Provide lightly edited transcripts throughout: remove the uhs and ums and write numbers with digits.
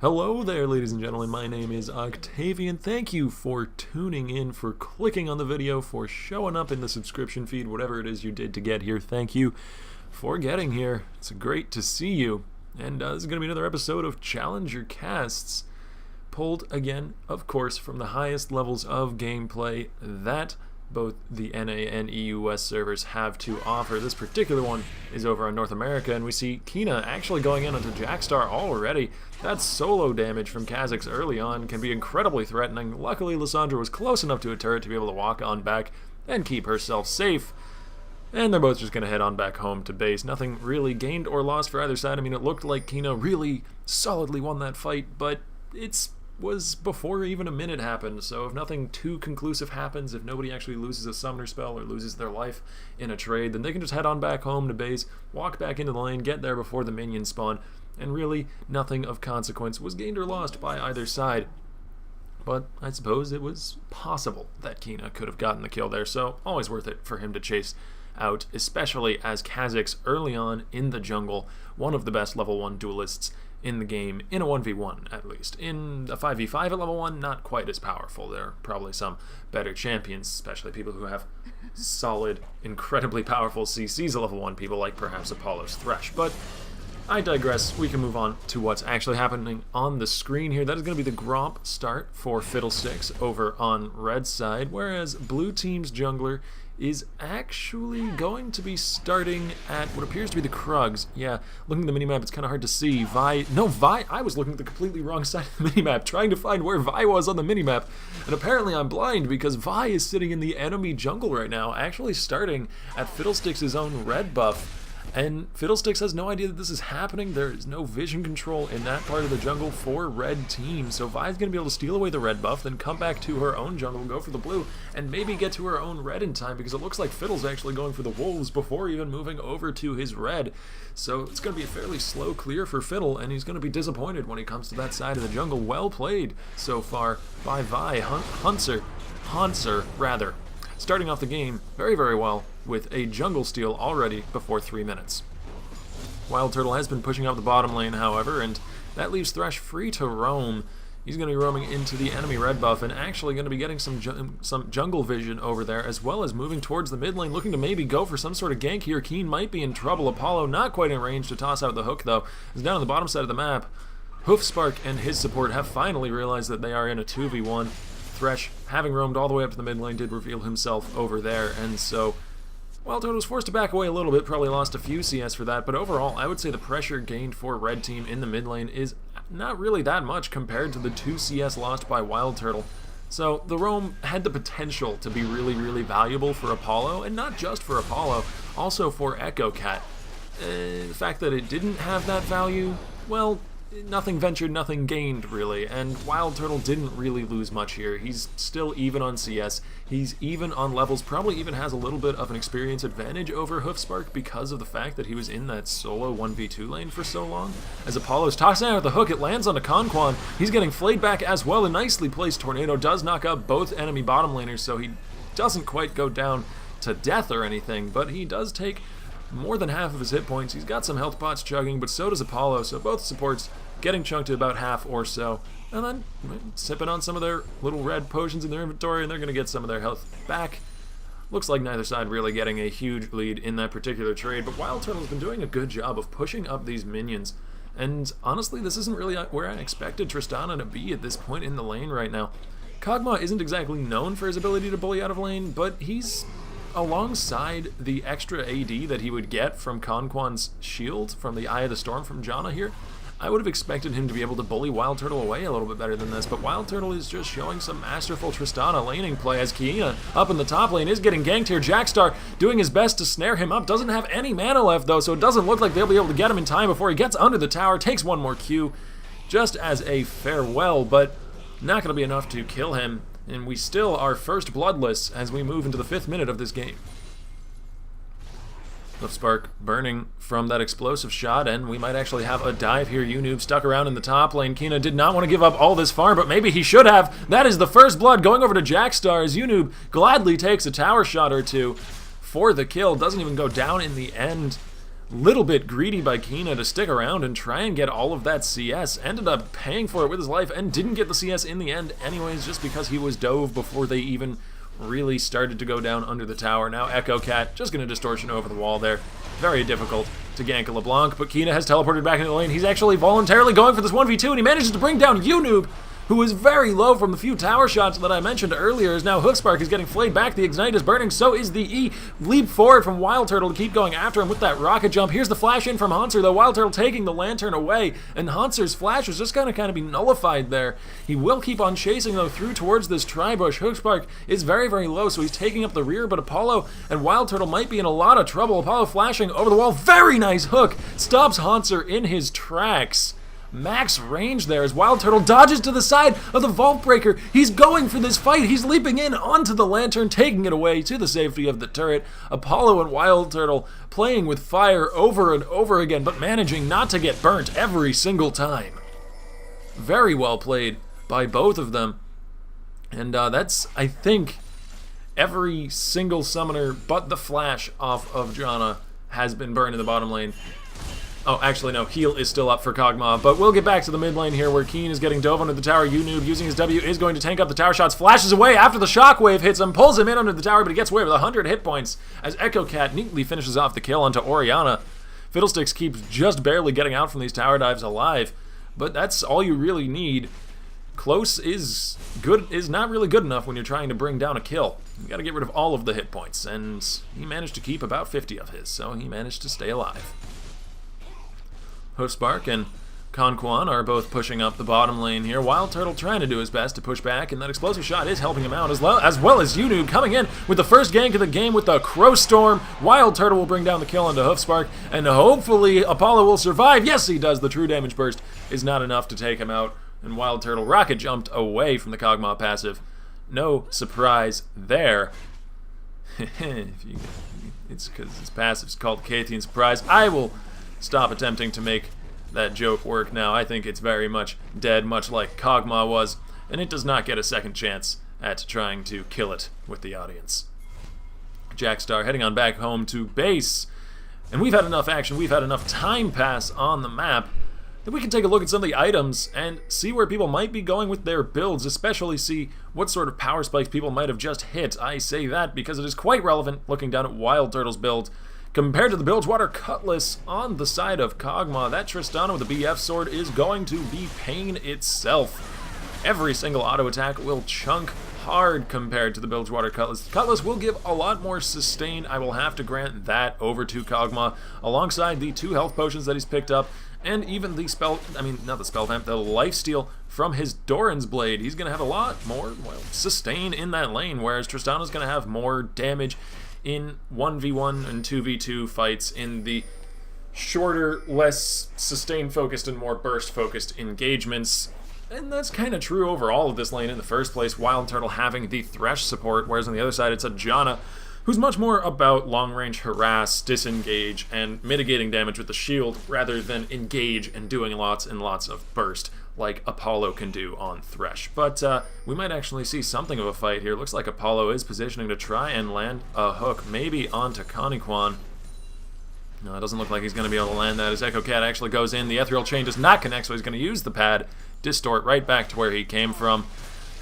Hello there, ladies and gentlemen. My name is Octavian. Thank you for tuning in, for clicking on the video, for showing up in the subscription feed, whatever it is you did to get here. Thank you for getting here. It's great to see you. And this is going to be another episode of Challenger Casts, pulled again, of course, from the highest levels of gameplay that both the NA and EUS servers have to offer. This particular one is over on North America, and we see Kina actually going in onto Jackstar already. That solo damage from Kha'Zix early on can be incredibly threatening. Luckily, Lissandra was close enough to a turret to be able to walk on back and keep herself safe. And they're both just going to head on back home to base. Nothing really gained or lost for either side. I mean, it looked like Kina really solidly won that fight, but was before even a minute happened, so if nothing too conclusive happens, if nobody actually loses a summoner spell or loses their life in a trade, then they can just head on back home to base, walk back into the lane, get there before the minions spawn, and really nothing of consequence was gained or lost by either side. But I suppose it was possible that Kina could have gotten the kill there, so always worth it for him to chase out, especially as Kha'Zix early on in the jungle, one of the best level 1 duelists in the game, in a 1v1 at least. In a 5v5 at level 1, not quite as powerful. There are probably some better champions, especially people who have solid, incredibly powerful CCs at level 1, people like perhaps Apollo's Thresh. But I digress. We can move on to what's actually happening on the screen here. That is going to be the Gromp start for Fiddlesticks over on red side, whereas blue team's jungler is actually going to be starting at what appears to be the Krugs. Yeah, looking at the minimap, it's kind of hard to see. Vi, I was looking at the completely wrong side of the minimap, trying to find where Vi was on the minimap, and apparently I'm blind because Vi is sitting in the enemy jungle right now, actually starting at Fiddlesticks' own red buff. And Fiddlesticks has no idea that this is happening. There is no vision control in that part of the jungle for red team. So Vi's going to be able to steal away the red buff, then come back to her own jungle, go for the blue, and maybe get to her own red in time, because it looks like Fiddle's actually going for the wolves before even moving over to his red. So it's going to be a fairly slow clear for Fiddle, and he's going to be disappointed when he comes to that side of the jungle. Well played so far by Vi. Hanser, rather. Starting off the game very, very well with a jungle steal already before 3 minutes. Wildturtle has been pushing up the bottom lane, however, and that leaves Thresh free to roam. He's going to be roaming into the enemy red buff and actually going to be getting some jungle vision over there, as well as moving towards the mid lane, looking to maybe go for some sort of gank here. Keen might be in trouble. Apollo not quite in range to toss out the hook, though. Is down on the bottom side of the map. Hoofspark and his support have finally realized that they are in a 2v1. Thresh, having roamed all the way up to the mid lane, did reveal himself over there, and so Wildturtle was forced to back away a little bit, probably lost a few CS for that, but overall, I would say the pressure gained for red team in the mid lane is not really that much compared to the 2 CS lost by Wildturtle. So the roam had the potential to be really, really valuable for Apollo, and not just for Apollo, also for Echo Cat. The fact that it didn't have that value, well, nothing ventured, nothing gained, really, and Wildturtle didn't really lose much here. He's still even on CS, he's even on levels, probably even has a little bit of an experience advantage over Hoofspark because of the fact that he was in that solo 1v2 lane for so long. As Apollo's tossing out the hook, it lands on a Conquan. He's getting flayed back as well. A nicely placed tornado does knock out both enemy bottom laners, so he doesn't quite go down to death or anything, but he does take more than half of his hit points. He's got some health pots chugging, but so does Apollo, so both supports getting chunked to about half or so, and then sipping on some of their little red potions in their inventory, and they're going to get some of their health back. Looks like neither side really getting a huge lead in that particular trade, but Wildturtle's been doing a good job of pushing up these minions, and honestly, this isn't really where I expected Tristana to be at this point in the lane right now. Kog'Maw isn't exactly known for his ability to bully out of lane, but he's alongside the extra AD that he would get from Conquan's shield from the Eye of the Storm from Janna here. I would have expected him to be able to bully Wildturtle away a little bit better than this, but Wildturtle is just showing some masterful Tristana laning play as Kina up in the top lane is getting ganked here. Jackstar doing his best to snare him up, doesn't have any mana left though, so it doesn't look like they'll be able to get him in time before he gets under the tower, takes one more Q just as a farewell, but not going to be enough to kill him, and we still are first bloodless as we move into the 5th minute of this game. Hoofspark burning from that explosive shot, and we might actually have a dive here. Unoob stuck around in the top lane. Kina did not want to give up all this farm, but maybe he should have. That is the first blood going over to Jackstar as Unoob gladly takes a tower shot or two for the kill. Doesn't even go down in the end. little bit greedy by Kina to stick around and try and get all of that CS. Ended up paying for it with his life and didn't get the CS in the end anyways, just because he was dove before they even really started to go down under the tower. Now Echo Cat just going to distortion over the wall there. Very difficult to gank a LeBlanc, but Kina has teleported back into the lane. He's actually voluntarily going for this 1v2, and he manages to bring down Unoob, who is very low from the few tower shots that I mentioned earlier, as now Hoofspark is getting flayed back. The Ignite is burning, so is the E. Leap forward from Wildturtle to keep going after him with that rocket jump. Here's the flash in from Hanser, though. Wildturtle taking the lantern away, and Hanser's flash was just going to kind of be nullified there. He will keep on chasing, though, through towards this tri-bush. Hoofspark is very, very low, so he's taking up the rear, but Apollo and Wildturtle might be in a lot of trouble. Apollo flashing over the wall. Very nice hook. Stops Hanser in his tracks. Max range there as Wildturtle dodges to the side of the Vault Breaker. He's going for this fight. He's leaping in onto the lantern, taking it away to the safety of the turret. Apollo and Wildturtle playing with fire over and over again, but managing not to get burnt every single time. Very well played by both of them. And that's, I think, every single summoner but the flash off of Janna has been burned in the bottom lane. Oh, actually, no. Heal is still up for Kog'Maw, but we'll get back to the mid lane here where Keen is getting dove under the tower. Unoob, using his W, is going to tank up the tower shots, flashes away after the shockwave hits him, pulls him in under the tower, but he gets away with 100 hit points as Echo Cat neatly finishes off the kill onto Orianna. Fiddlesticks keeps just barely getting out from these tower dives alive, but that's all you really need. Close is not really good enough when you're trying to bring down a kill. You gotta get rid of all of the hit points, and he managed to keep about 50 of his, so he managed to stay alive. Hoofspark and Conquan are both pushing up the bottom lane here. Wildturtle trying to do his best to push back, and that explosive shot is helping him out, as well as Unoob coming in with the first gank of the game with the Crow Storm. Wildturtle will bring down the kill onto Hoofspark, and hopefully Apollo will survive. Yes, he does. The true damage burst is not enough to take him out, and Wildturtle rocket jumped away from the Kog'Maw passive. No surprise there. It's because his passive is called Cathian Surprise. I will stop attempting to make that joke work now. I think it's very much dead, much like Kog'Maw was, and it does not get a second chance at trying to kill it with the audience. Jackstar heading on back home to base, and we've had enough action, we've had enough time pass on the map that we can take a look at some of the items and see where people might be going with their builds, especially see what sort of power spikes people might have just hit. I say that because it is quite relevant looking down at Wildturtle's build. Compared to the Bilgewater Cutlass on the side of Kog'Maw, that Tristana with the BF sword is going to be pain itself. Every single auto attack will chunk hard compared to the Bilgewater Cutlass. The Cutlass will give a lot more sustain. I will have to grant that over to Kog'Maw, alongside the 2 health potions that he's picked up, and even the the lifesteal from his Doran's Blade. He's going to have a lot more, sustain in that lane, whereas Tristana's going to have more damage in 1v1 and 2v2 fights in the shorter, less sustain-focused and more burst-focused engagements. And that's kind of true over all of this lane in the first place, Wildturtle having the Thresh support, whereas on the other side it's a Janna, who's much more about long-range harass, disengage, and mitigating damage with the shield, rather than engage and doing lots and lots of burst, like Apollo can do on Thresh. But we might actually see something of a fight here. Looks like Apollo is positioning to try and land a hook, maybe onto Conquan. No, it doesn't look like he's going to be able to land that, as Echo Cat actually goes in. The Ethereal Chain does not connect, so he's going to use the pad, distort right back to where he came from.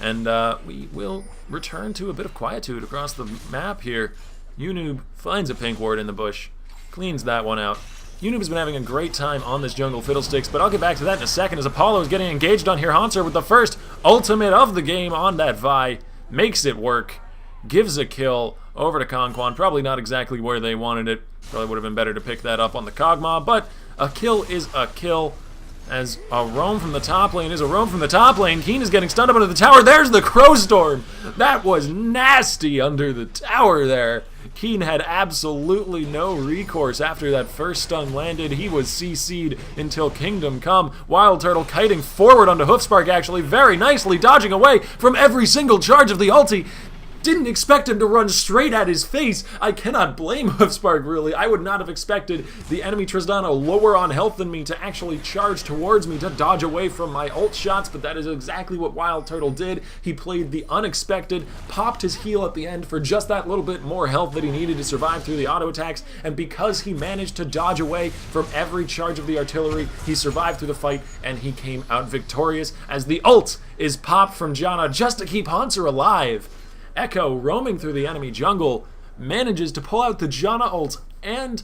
And we will return to a bit of quietude across the map here. Unoob finds a pink ward in the bush, cleans that one out. Unoob has been having a great time on this jungle Fiddlesticks, but I'll get back to that in a second, as Apollo is getting engaged on here. Hanser with the first ultimate of the game on that Vi, makes it work, gives a kill over to Conquan. Probably not exactly where they wanted it. Probably would have been better to pick that up on the Kog'Maw, but a kill is a kill. As a roam from the top lane is a roam from the top lane. Keen is getting stunned up under the tower. There's the Crow Storm. That was nasty under the tower there. Keen had absolutely no recourse after that first stun landed. He was CC'd until Kingdom Come. Wildturtle kiting forward onto Hoofspark, actually very nicely, dodging away from every single charge of the ulti. Didn't expect him to run straight at his face. I cannot blame Hoofspark, really. I would not have expected the enemy Tristana lower on health than me to actually charge towards me to dodge away from my ult shots, but that is exactly what Wildturtle did. He played the unexpected, popped his heal at the end for just that little bit more health that he needed to survive through the auto attacks, and because he managed to dodge away from every charge of the artillery, he survived through the fight, and he came out victorious as the ult is popped from Janna just to keep Hanser alive. Echo, roaming through the enemy jungle, manages to pull out the Janna ult, and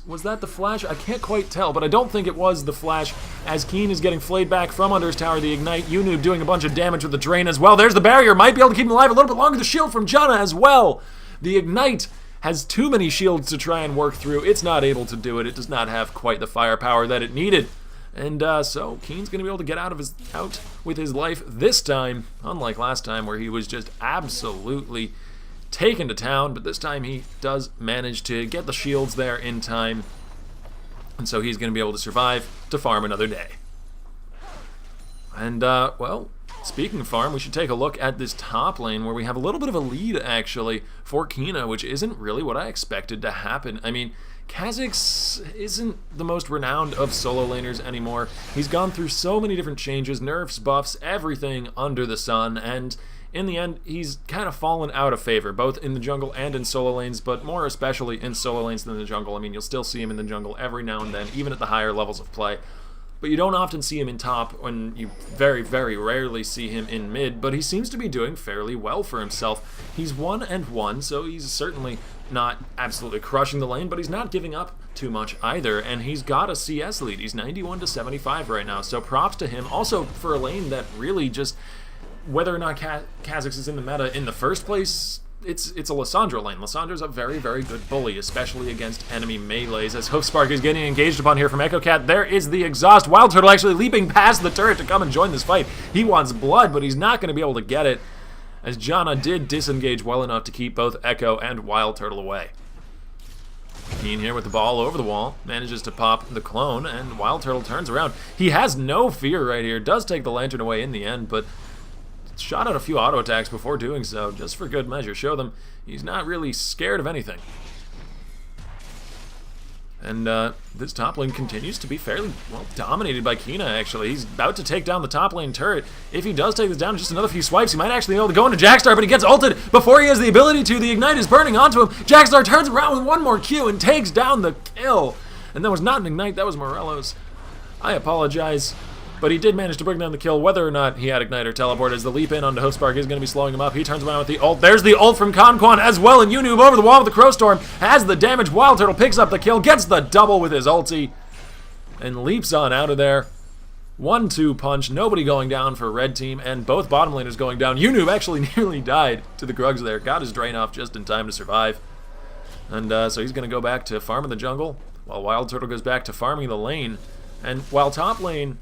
was that the flash? I can't quite tell, but I don't think it was the flash, as Keen is getting flayed back from under his tower. The Ignite, Unoob doing a bunch of damage with the Drain as well. There's the barrier, might be able to keep him alive a little bit longer. The shield from Janna as well. The Ignite has too many shields to try and work through. It's not able to do it. It does not have quite the firepower that it needed. And so Keen's going to be able to get out with his life this time, unlike last time where he was just absolutely taken to town, but this time he does manage to get the shields there in time, and so he's going to be able to survive to farm another day. And, well, speaking of farm, we should take a look at this top lane where we have a little bit of a lead, actually, for Kina, which isn't really what I expected to happen. I mean, Kha'Zix isn't the most renowned of solo laners anymore. He's gone through so many different changes, nerfs, buffs, everything under the sun, and in the end, he's kind of fallen out of favor, both in the jungle and in solo lanes, but more especially in solo lanes than the jungle. I mean, you'll still see him in the jungle every now and then, even at the higher levels of play. But you don't often see him in top, when you very, very rarely see him in mid, but he seems to be doing fairly well for himself. He's 1-1, so he's certainly not absolutely crushing the lane, but he's not giving up too much either, and he's got a CS lead. He's 91-75 right now, so props to him. Also, for a lane that really just, whether or not Kha'Zix is in the meta in the first place, it's a Lissandra lane. Lissandra's a very, very good bully, especially against enemy melees. As Hoofspark is getting engaged upon here from Echo Cat, there is the exhaust. Wildturtle actually leaping past the turret to come and join this fight. He wants blood, but he's not going to be able to get it, as Janna did disengage well enough to keep both Echo and Wildturtle away. Keen here with the ball over the wall, manages to pop the clone, and Wildturtle turns around. He has no fear right here, does take the lantern away in the end, but shot out a few auto attacks before doing so, just for good measure. Show them he's not really scared of anything. And this top lane continues to be fairly, well, dominated by Kina, actually. He's about to take down the top lane turret. If he does take this down, just another few swipes, he might actually be able to go into Jackstar, but he gets ulted before he has the ability to. The Ignite is burning onto him. Jackstar turns around with one more Q and takes down the kill. And that was not an Ignite, that was Morello's. I apologize. But he did manage to bring down the kill, whether or not he had Ignite or Teleport, as the leap in onto Hoofspark is going to be slowing him up. He turns around with the ult. There's the ult from Conquan as well, and Unoob over the wall with the Crowstorm has the damage. Wildturtle picks up the kill, gets the double with his ulti, and leaps on out of there. 1-2 punch, nobody going down for red team, and both bottom laners going down. Unoob actually nearly died to the Grugs there, got his Drain off just in time to survive. And so he's going to go back to farming the jungle, while Wildturtle goes back to farming the lane. And while top lane,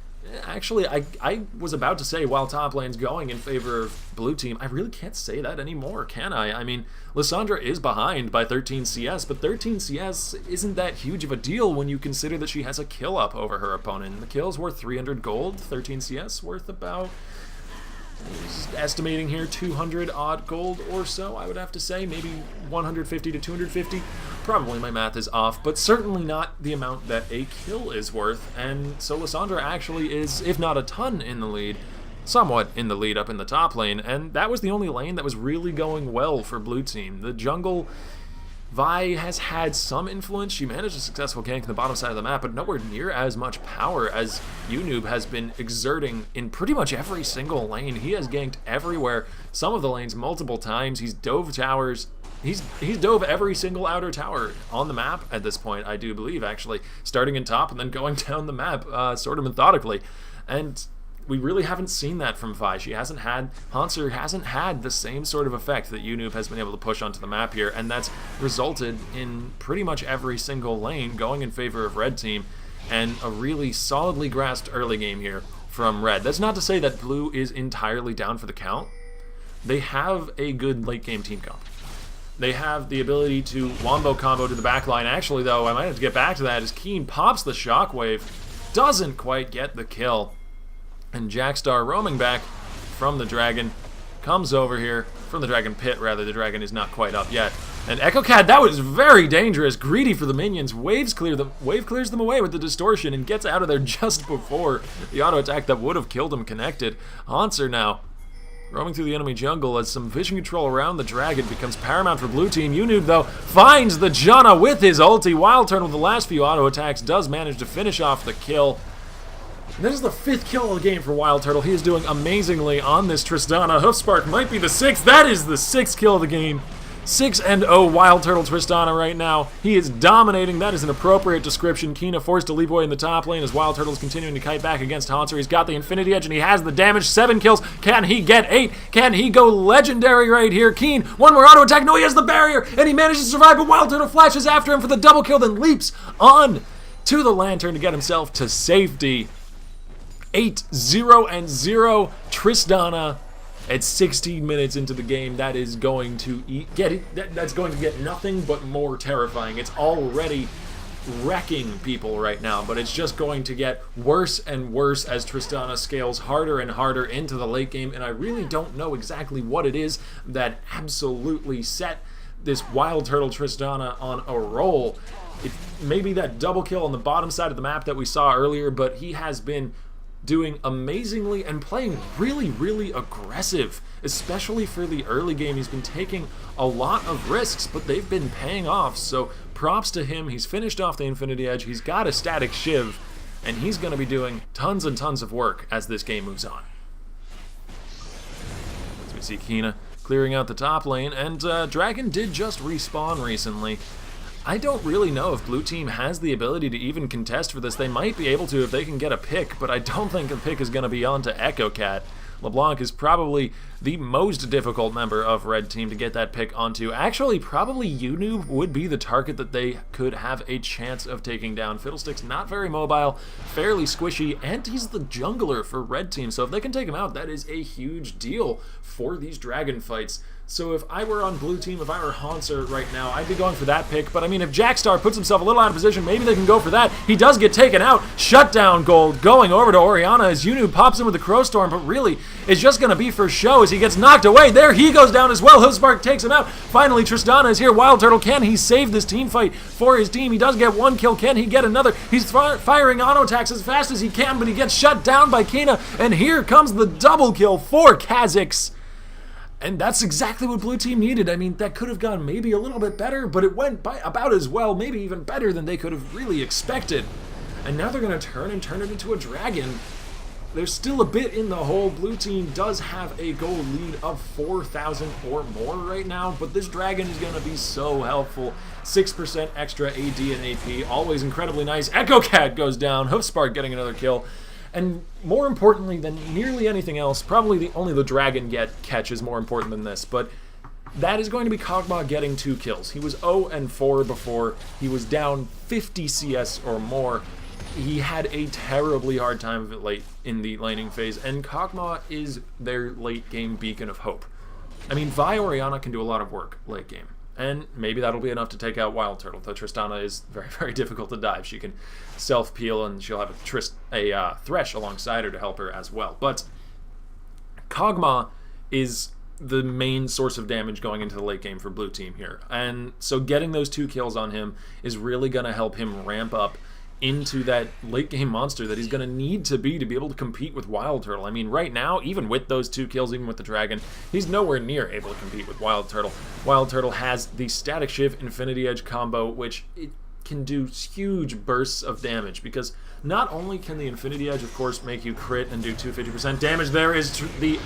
actually, I was about to say while top lane's going in favor of blue team, I really can't say that anymore, can I? I mean, Lissandra is behind by 13 CS, but 13 CS isn't that huge of a deal when you consider that she has a kill up over her opponent. The kill's worth 300 gold, 13 CS worth about, estimating here, 200 odd gold or so, I would have to say, maybe 150 to 250. Probably my math is off, but certainly not the amount that a kill is worth, and so Lissandra actually is, if not a ton in the lead, somewhat in the lead up in the top lane, and that was the only lane that was really going well for blue team. The jungle, Vi has had some influence. She managed a successful gank in the bottom side of the map, but nowhere near as much power as Unoob has been exerting in pretty much every single lane. He has ganked everywhere, some of the lanes multiple times. He's dove towers. He's dove every single outer tower on the map at this point, I do believe, actually, starting in top and then going down the map sort of methodically. And we really haven't seen that from Vi. Hanser hasn't had the same sort of effect that Unoob has been able to push onto the map here, and that's resulted in pretty much every single lane going in favor of red team, and a really solidly grasped early game here from red. That's not to say that blue is entirely down for the count. They have a good late game team comp. They have the ability to wombo combo to the back line. Actually, though, I might have to get back to that as Keen pops the shockwave, doesn't quite get the kill. And Jackstar roaming back from the dragon comes over here from the Dragon Pit, rather. The Dragon is not quite up yet. And Echo Cat, that was very dangerous. Greedy for the minions. Wave clears them away with the distortion and gets out of there just before the auto attack that would have killed him connected. Haunter now roaming through the enemy jungle as some vision control around the Dragon becomes paramount for blue team. Unoob, though, finds the Janna with his ulti. Wildturtle with the last few auto attacks does manage to finish off the kill. And that is the 5th kill of the game for Wildturtle. He is doing amazingly on this Tristana. Hoofspark might be the 6th. That is the 6th kill of the game. 6-0 Wildturtle Tristana right now. He is dominating. That is an appropriate description. Kina forced to leap away in the top lane as Wildturtle is continuing to kite back against Haunter. He's got the Infinity Edge and he has the damage. 7 kills. Can he get 8? Can he go legendary right here? Keen, one more auto attack. No, he has the barrier and he manages to survive, but Wildturtle flashes after him for the double kill, then leaps on to the lantern to get himself to safety. 8-0 Tristana. At 16 minutes into the game, that is going to that's going to get nothing but more terrifying. It's already wrecking people right now, but it's just going to get worse and worse as Tristana scales harder and harder into the late game, and I really don't know exactly what it is that absolutely set this Wildturtle Tristana on a roll. Maybe that double kill on the bottom side of the map that we saw earlier, but he has been doing amazingly and playing really, really aggressive, especially for the early game. He's been taking a lot of risks, but they've been paying off, so props to him. He's finished off the Infinity Edge, he's got a static Shiv, and he's going to be doing tons and tons of work as this game moves on. As we see Kina clearing out the top lane, and Dragon did just respawn recently. I don't really know if blue team has the ability to even contest for this. They might be able to if they can get a pick, but I don't think the pick is going to be on to Echo Cat. LeBlanc is probably the most difficult member of red team to get that pick onto. Actually, probably Unoob would be the target that they could have a chance of taking down. Fiddlestick's not very mobile, fairly squishy, and he's the jungler for red team, so if they can take him out, that is a huge deal for these Dragon fights. So if I were on blue team, if I were Haunter right now, I'd be going for that pick. But I mean, if Jackstar puts himself a little out of position, maybe they can go for that. He does get taken out. Shutdown gold going over to Orianna as Unoob pops in with the Crowstorm, but really, it's just going to be for show as he gets knocked away. There he goes down as well. Hoofspark takes him out. Finally, Tristana is here. Wildturtle, can he save this team fight for his team? He does get 1 kill. Can he get another? He's firing auto attacks as fast as he can, but he gets shut down by Kina. And here comes the double kill for Kha'Zix. And that's exactly what blue team needed. I mean, that could have gone maybe a little bit better, but it went by about as well, maybe even better than they could have really expected. And now they're going to turn it into a Dragon. There's still a bit in the hole. Blue team does have a gold lead of 4,000 or more right now, but this Dragon is going to be so helpful. 6% extra AD and AP, always incredibly nice. Echo Cat goes down, Hoofspark getting another kill. And more importantly than nearly anything else, probably only the Dragon catch is more important than this, but that is going to be Kog'Maw getting 2 kills. He was 0-4 before. He was down 50 CS or more. He had a terribly hard time of it late in the laning phase, and Kog'Maw is their late game beacon of hope. I mean, Vi Orianna can do a lot of work late game, and maybe that'll be enough to take out Wildturtle, though Tristana is very, very difficult to dive. She can self-peel, and she'll have a Thresh alongside her to help her as well. But Kog'Maw is the main source of damage going into the late game for blue team here. And so getting those 2 kills on him is really going to help him ramp up into that late game monster that he's going to need to be able to compete with Wildturtle. I mean, right now, even with those 2 kills, even with the Dragon, he's nowhere near able to compete with Wildturtle. Wildturtle has the Static Shiv Infinity Edge combo, which it can do huge bursts of damage, because not only can the Infinity Edge, of course, make you crit and do 250% damage, there is the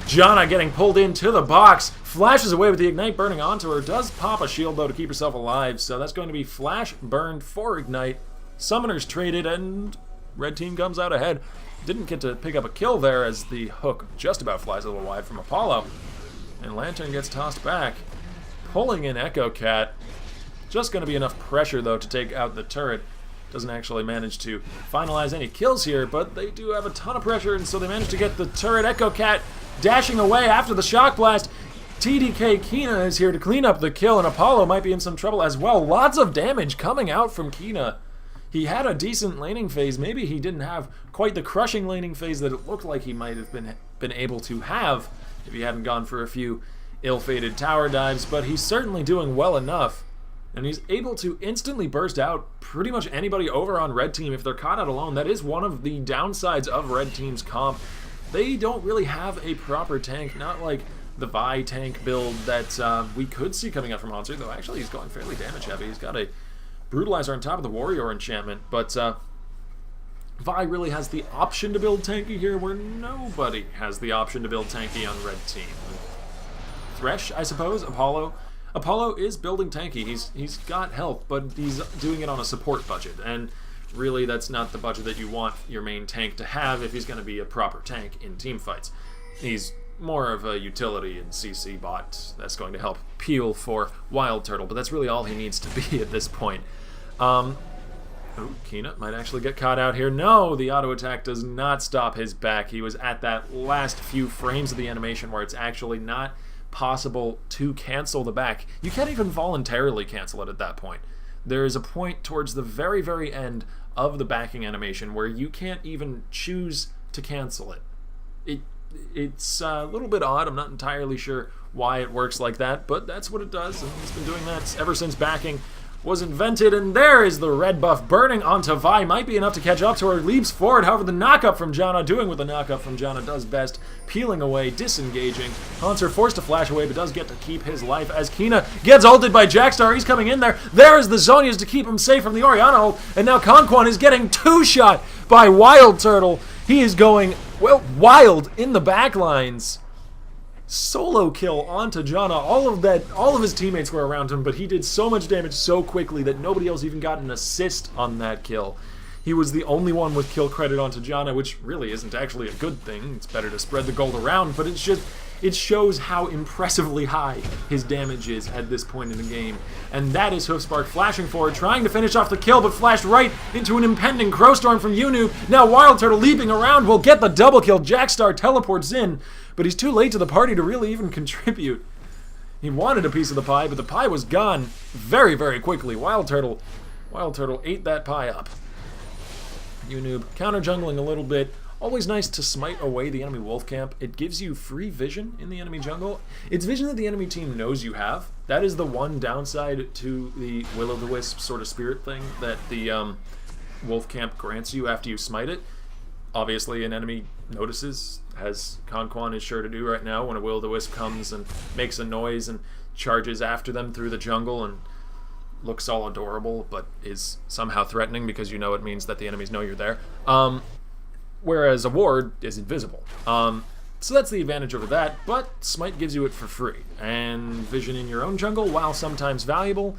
Janna getting pulled into the box, flashes away with the Ignite burning onto her, does pop a shield, though, to keep herself alive, so that's going to be flash burned for Ignite. Summoners traded, and red team comes out ahead. Didn't get to pick up a kill there as the hook just about flies a little wide from Apollo. And Lantern gets tossed back, pulling in Echo Cat. Just going to be enough pressure, though, to take out the turret. Doesn't actually manage to finalize any kills here, but they do have a ton of pressure, and so they manage to get the turret. Echo Cat dashing away after the shock blast. TDK Kina is here to clean up the kill, and Apollo might be in some trouble as well. Lots of damage coming out from Kina. He had a decent laning phase. Maybe he didn't have quite the crushing laning phase that it looked like he might have been been able to have if he hadn't gone for a few ill-fated tower dives, but he's certainly doing well enough. And he's able to instantly burst out pretty much anybody over on red team if they're caught out alone. That is one of the downsides of red team's comp. They don't really have a proper tank, not like the Vi tank build that we could see coming out from Hanser, though actually he's going fairly damage heavy. He's got a Brutalizer on top of the Warrior enchantment, but Vi really has the option to build tanky here where nobody has the option to build tanky on red team. Thresh, I suppose, Apollo. Apollo is building tanky. He's got health, but he's doing it on a support budget, and really that's not the budget that you want your main tank to have if he's going to be a proper tank in team fights. He's more of a utility and CC bot that's going to help peel for Wildturtle, but that's really all he needs to be at this point. Oh, Kina might actually get caught out here. No, the auto attack does not stop his back. He was at that last few frames of the animation where it's actually not possible to cancel the back. You can't even voluntarily cancel it at that point. There is a point towards the very, very end of the backing animation where you can't even choose to cancel it. It's a little bit odd. I'm not entirely sure why it works like that, but that's what it does, and it's been doing that ever since backing was invented. And there is the red buff burning onto Vi. Might be enough to catch up to her. Leaps forward. However, the knockup from Janna, doing what the knockup from Janna does best, peeling away, disengaging. Hanser forced to flash away, but does get to keep his life as Kina gets ulted by Jackstar. He's coming in there. There is the Zhonya's to keep him safe from the Orianna ult, and now Conquan is getting two-shot by Wildturtle. He is going, well, wild in the backlines. Solo kill onto Janna. All of his teammates were around him, but he did so much damage so quickly that nobody else even got an assist on that kill. He was the only one with kill credit onto Janna, which really isn't actually a good thing. It's better to spread the gold around, but it shows how impressively high his damage is at this point in the game. And that is Hoofspark flashing forward, trying to finish off the kill, but flashed right into an impending Crowstorm from Yunu. Now Wildturtle leaping around will get the double kill. Jackstar teleports in, but he's too late to the party to really even contribute. He wanted a piece of the pie, but the pie was gone very, very quickly. Wildturtle ate that pie up. Yunu counter jungling a little bit. Always nice to smite away the enemy wolf camp. It gives you free vision in the enemy jungle. It's vision that the enemy team knows you have. That is the one downside to the Will-o'-the-Wisp sort of spirit thing that the wolf camp grants you after you smite it. Obviously, an enemy notices, as Conquan is sure to do right now when a Will-o'-the-Wisp comes and makes a noise and charges after them through the jungle and looks all adorable, but is somehow threatening because you know it means that the enemies know you're there. Whereas a ward is invisible. So that's the advantage over that, but Smite gives you it for free. And Vision in your own jungle, while sometimes valuable,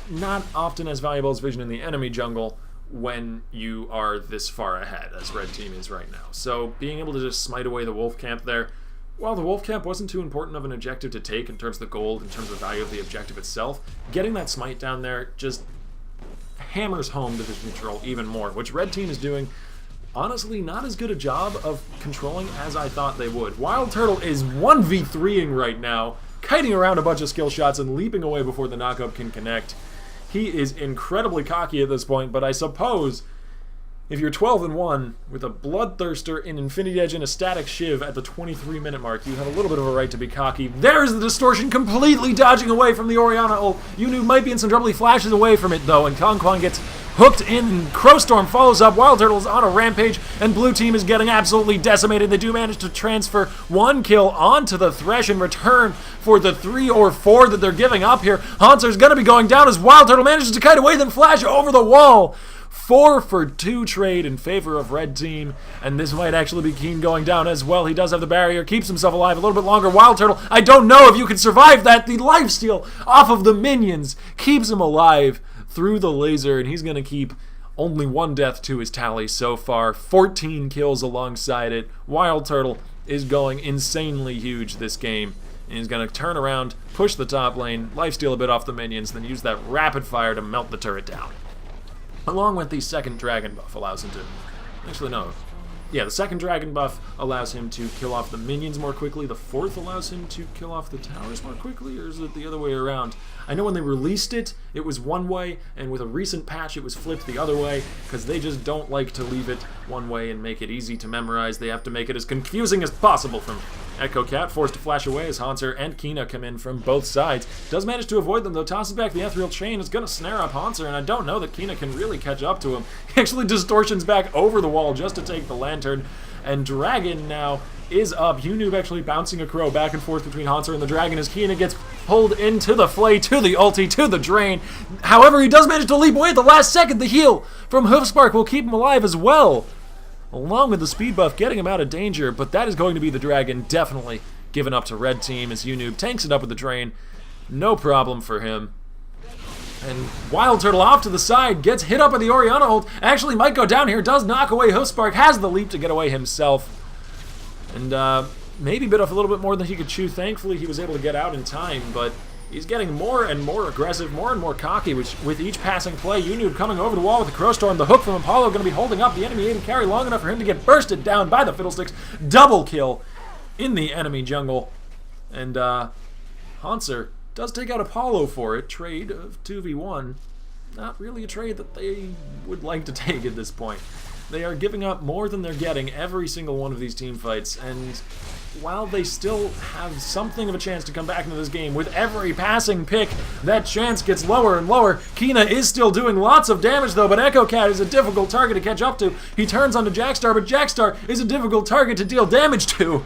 not often as valuable as Vision in the enemy jungle when you are this far ahead, as Red Team is right now. So being able to just smite away the Wolf Camp there, while the Wolf Camp wasn't too important of an objective to take in terms of the gold, in terms of value of the objective itself, getting that Smite down there just hammers home the Vision control even more, which Red Team is doing honestly not as good a job of controlling as I thought they would. Wildturtle is 1v3ing right now, kiting around a bunch of skill shots and leaping away before the knockup can connect. He is incredibly cocky at this point, but I suppose if you're 12-1 with a Bloodthirster, an Infinity Edge, and a Static Shiv at the 23-minute mark, you have a little bit of a right to be cocky. There's the Distortion completely dodging away from the Orianna ult. Yunu might be in some trouble. He flashes away from it, though, and Conquan gets hooked in, and Crowstorm follows up. Wildturtle is on a rampage, and blue team is getting absolutely decimated. They do manage to transfer one kill onto the Thresh in return for the 3 or 4 that they're giving up here. Hanser's going to be going down as Wildturtle manages to kite away, then flash over the wall. 4 for 2 trade in favor of Red Team, and this might actually be Keen going down as well. He does have the barrier, keeps himself alive a little bit longer. Wildturtle, I don't know if you can survive that. The lifesteal off of the minions keeps him alive through the laser, and he's going to keep only 1 death to his tally so far. 14 kills alongside it. Wildturtle is going insanely huge this game, and he's going to turn around, push the top lane, lifesteal a bit off the minions, then use that rapid fire to melt the turret down. Along with the second dragon buff allows him to... Actually, no. Yeah, the second dragon buff allows him to kill off the minions more quickly. The fourth allows him to kill off the towers more quickly, or is it the other way around? I know when they released it, it was one way, and with a recent patch, it was flipped the other way, because they just don't like to leave it one way and make it easy to memorize. They have to make it as confusing as possible. From Echo Cat, forced to flash away as Haunter and Kina come in from both sides. Does manage to avoid them, though. Tosses back the ethereal chain. Is going to snare up Haunter, and I don't know that Kina can really catch up to him. He actually distortions back over the wall just to take the lantern. And Dragon now is up. Unoob actually bouncing a crow back and forth between Haunter and the Dragon as Kina gets pulled into the flay, to the ulti, to the drain. However, he does manage to leap away at the last second. The heal from Hoofspark will keep him alive as well, along with the speed buff getting him out of danger. But that is going to be the Dragon definitely given up to red team as Unoob tanks it up with the drain. No problem for him. And Wildturtle off to the side, gets hit up with the Orianna ult, actually might go down here, does knock away Hoofspark, has the leap to get away himself. And maybe bit off a little bit more than he could chew. Thankfully he was able to get out in time, but he's getting more and more aggressive, more and more cocky, which with each passing play. Unoob coming over the wall with the Crowstorm, the hook from Apollo going to be holding up the enemy AD carry long enough for him to get bursted down by the Fiddlesticks. Double kill in the enemy jungle. And Haunter does take out Apollo for it. Trade of 2v1. Not really a trade that they would like to take at this point. They are giving up more than they're getting every single one of these team fights, and while they still have something of a chance to come back into this game, with every passing pick, that chance gets lower and lower. Kina is still doing lots of damage though, but Echo Cat is a difficult target to catch up to. He turns onto Jackstar, but Jackstar is a difficult target to deal damage to.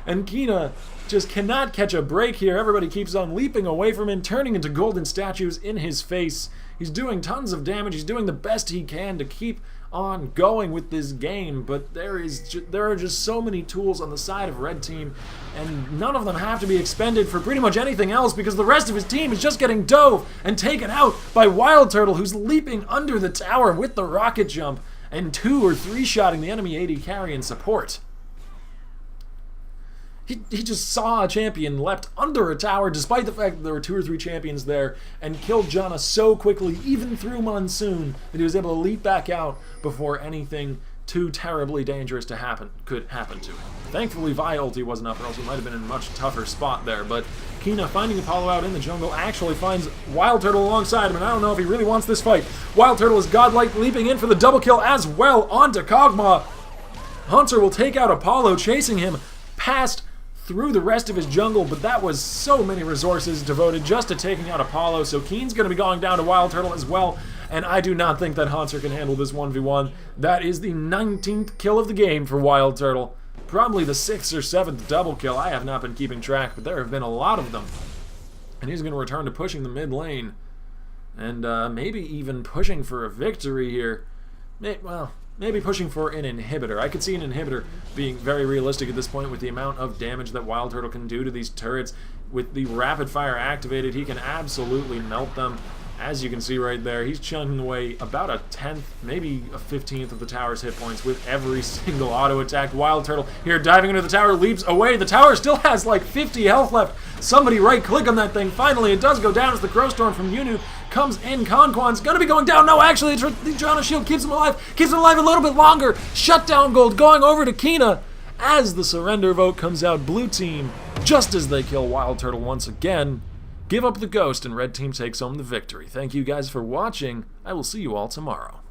And Kina just cannot catch a break here. Everybody keeps on leaping away from him, turning into golden statues in his face. He's doing tons of damage. He's doing the best he can to keep on going with this game, but there are just so many tools on the side of red team, and none of them have to be expended for pretty much anything else, because the rest of his team is just getting dove and taken out by Wildturtle, who's leaping under the tower with the rocket jump and 2 or 3 shotting the enemy AD carry in support. He just saw a champion leapt under a tower, despite the fact that there were 2 or 3 champions there, and killed Janna so quickly, even through Monsoon, that he was able to leap back out before anything too terribly dangerous to could happen to him. Thankfully, Vi ulti wasn't up, or else he might have been in a much tougher spot there. But Kina, finding Apollo out in the jungle, actually finds Wildturtle alongside him, and I don't know if he really wants this fight. Wildturtle is godlike, leaping in for the double kill as well onto Kog'Maw. Haunter will take out Apollo, chasing him past through the rest of his jungle, but that was so many resources devoted just to taking out Apollo, so Keen's going to be going down to Wildturtle as well, and I do not think that Haunter can handle this 1v1. That is the 19th kill of the game for Wildturtle. Probably the 6th or 7th double kill. I have not been keeping track, but there have been a lot of them. And he's going to return to pushing the mid lane, and maybe even pushing for a victory here. Maybe pushing for an inhibitor. I could see an inhibitor being very realistic at this point with the amount of damage that Wildturtle can do to these turrets. With the rapid fire activated, he can absolutely melt them. As you can see right there, he's chunking away about a 10th, maybe a 15th of the tower's hit points with every single auto attack. Wildturtle here diving into the tower, leaps away. The tower still has like 50 health left. Somebody right click on that thing. Finally, it does go down as the Crowstorm from Unoob comes in. Conquan's gonna be going down. No, actually, the Janna shield keeps him alive a little bit longer. Shutdown gold going over to Kina as the surrender vote comes out. Blue team, just as they kill Wildturtle once again, give up the ghost, and red team takes home the victory. Thank you guys for watching. I will see you all tomorrow.